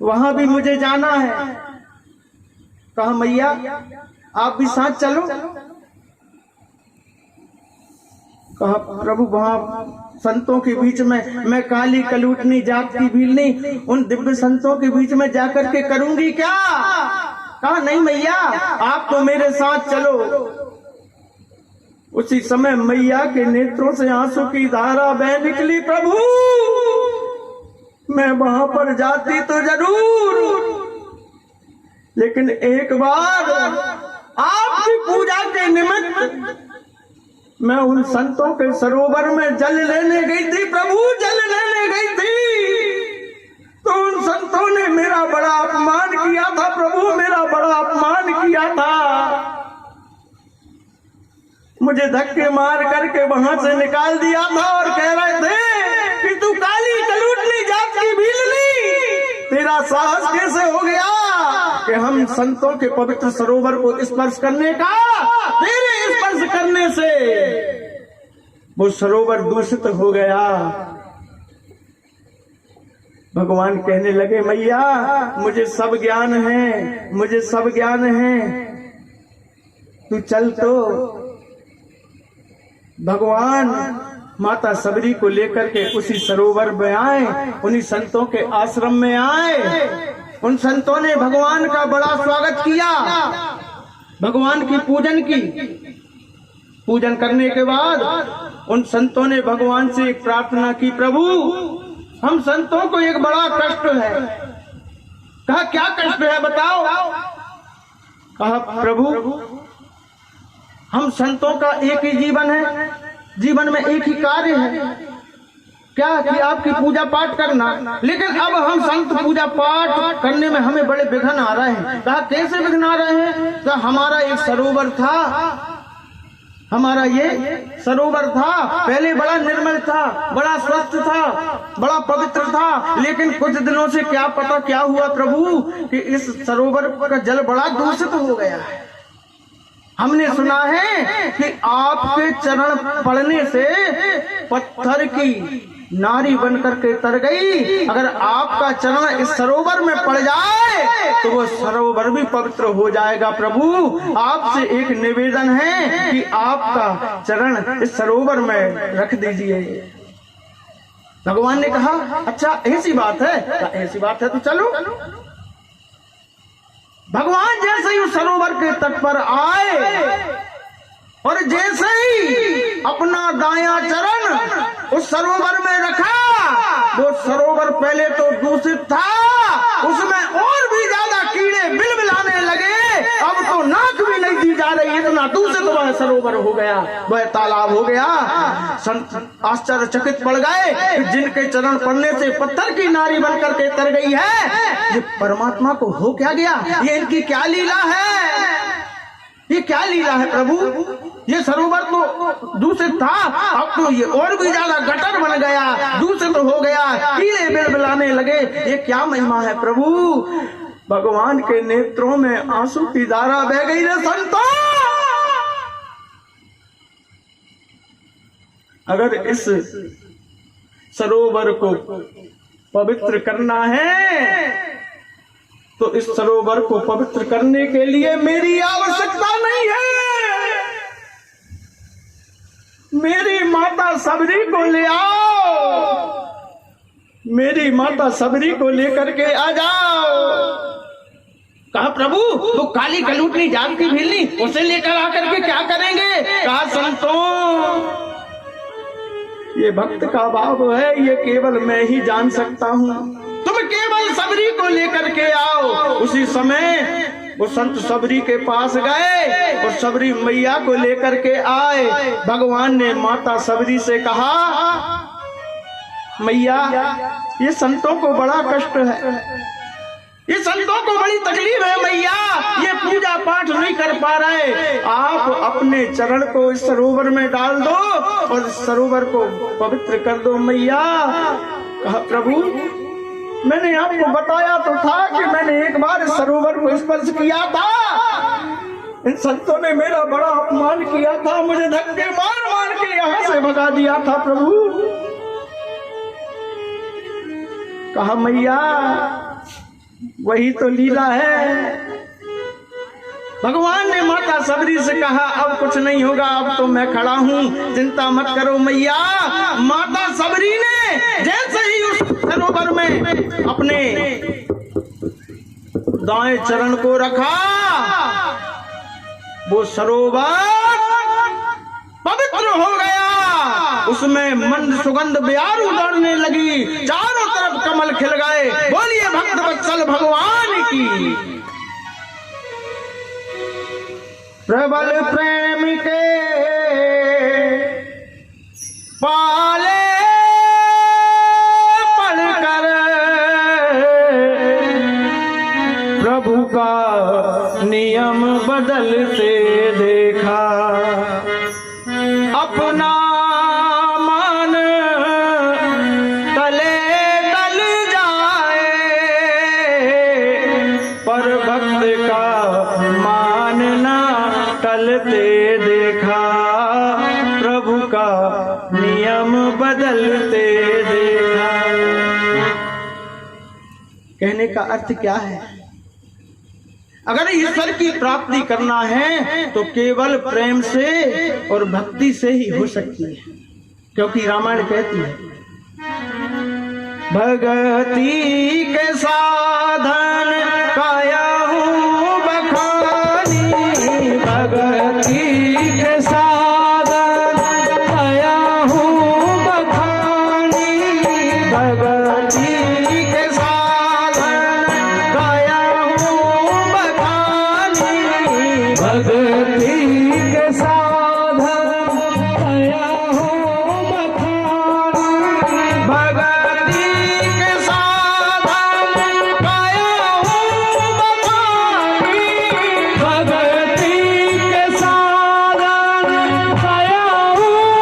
वहां भी मुझे जाना है। कहा मैया आप भी साथ चलो। कहा प्रभु वहां संतों के बीच में मैं काली कलूटनी जागती भीलनी उन दिव्य संतों के बीच में जाकर के करूंगी क्या? कहा नहीं मैया आप तो मेरे साथ चलो। उसी समय मैया के नेत्रों से आंसू की धारा बह निकली। प्रभु मैं वहां पर जाती तो जरूर, लेकिन एक बार आपकी पूजा के निमित्त मैं उन संतों के सरोवर में जल लेने गई थी। प्रभु जल लेने गई थी तो उन संतों ने मेरा बड़ा अपमान किया था। प्रभु मेरा बड़ा अपमान किया था। मुझे धक्के मार करके वहां से निकाल दिया था और कह रहे थे कि तू काली कलूटनी जात की भीलनी, तेरा साहस कैसे हो गया कि हम संतों के पवित्र सरोवर को स्पर्श करने का? तेरे स्पर्श करने से वो सरोवर दूषित हो गया। भगवान कहने लगे मैया मुझे सब ज्ञान है, मुझे सब ज्ञान है, तू चल। तो भगवान माता सबरी को लेकर के उसी सरोवर में आए, उन्हीं संतों के आश्रम में आए। उन संतों ने भगवान का बड़ा स्वागत किया, भगवान की पूजन की। पूजन करने के बाद उन संतों ने भगवान से एक प्रार्थना की, प्रभु हम संतों को एक बड़ा कष्ट है। कहा क्या कष्ट है बताओ? कहा प्रभु हम संतों का एक ही जीवन है, जीवन में एक ही कार्य है, क्या कि आपकी पूजा पाठ करना। लेकिन अब हम संत पूजा पाठ करने में हमें बड़े विघ्न आ रहे हैं। कहा कैसे विघ्न आ रहे हैं? तो हमारा एक सरोवर था, हमारा ये सरोवर था, पहले बड़ा निर्मल था, बड़ा स्वस्थ था, बड़ा पवित्र था। लेकिन कुछ दिनों से क्या पता क्या हुआ प्रभु कि इस सरोवर का जल बड़ा दूषित हो गया है। हमने सुना है कि आपके चरण पड़ने से पत्थर की नारी बनकर के तर गई। अगर आपका चरण इस सरोवर में पड़ जाए तो वो सरोवर भी पवित्र हो जाएगा। प्रभु आपसे एक निवेदन है कि आपका चरण इस सरोवर में रख दीजिए। भगवान ने कहा अच्छा ऐसी बात है? ऐसी बात है तो चलो। भगवान जैसे ही उस सरोवर के तट पर आए और जैसे ही अपना दायां चरण उस सरोवर में रखा, वो सरोवर पहले तो दूषित था, उसमें और भी ज्यादा कीड़े बिलबिलाने लगे। अब तो नाक भी नहीं दी जा रही, इतना दूषित वह सरोवर हो गया, वह तालाब हो गया। संत आश्चर्यचकित पड़ गए, जिनके चरण पड़ने से पत्थर की नारी बनकर के तर गई है, ये परमात्मा को हो क्या गया? ये इनकी क्या लीला है? ये क्या लीला है प्रभु? ये सरोवर तो दूषित था, अब तो ये और भी ज्यादा गटर बन गया, दूषित हो गया, कीड़े बिलबिलाने लगे। ये क्या महिमा है प्रभु? भगवान के नेत्रों में आंसू की धारा बह गई। रे संतों, अगर इस सरोवर को पवित्र करना है तो इस सरोवर को पवित्र करने के लिए मेरी आवश्यकता नहीं है। मेरी माता सबरी को ले आओ, मेरी माता सबरी को लेकर के आ जाओ। कहा प्रभु वो काली कलूटनी जात की भीलनी, उसे लेकर आकर के क्या करेंगे? कहा संतों ये भक्त का भाव है, ये केवल मैं ही जान सकता हूँ। तुम केवल सबरी को लेकर के आओ। उसी समय वो संत सबरी के पास गए और सबरी मैया को लेकर के आए। भगवान ने माता सबरी से कहा मैया ये संतों को बड़ा कष्ट है, ये संतों को बड़ी तकलीफ है मैया, ये पूजा पाठ नहीं कर पा रहे। आप अपने चरण को इस सरोवर में डाल दो और इस सरोवर को पवित्र कर दो मैया। कहा प्रभु मैंने आपको बताया तो था कि मैंने एक बार इस सरोवर को स्पर्श किया था, इन संतों ने मेरा बड़ा अपमान किया था, मुझे धक्के मार मार के यहाँ से भगा दिया था प्रभु। कहा मैया वही तो लीला है। भगवान ने माता सबरी से कहा अब कुछ नहीं होगा, अब तो मैं खड़ा हूँ, चिंता मत करो मैया। माता सबरी ने जैसे ही उस सरोवर में अपने दाएं चरण को रखा, वो सरोवर पवित्र हो गया। उसमें मंद सुगंध ब्यार उड़ने लगी, चारों तरफ कमल खिल गए। बोलिए भक्त वत्सल भगवान की। प्रबल प्रेम के पाले पढ़कर प्रभु का नियम बदलते देखा, अपना मान तले तल जाए, पर भक्त का मानना टलते देखा, प्रभु का नियम बदलते देखा। कहने का अर्थ क्या है? अगर ईश्वर की प्राप्ति करना है तो केवल प्रेम से और भक्ति से ही हो सकती है, क्योंकि रामायण कहती है भगति के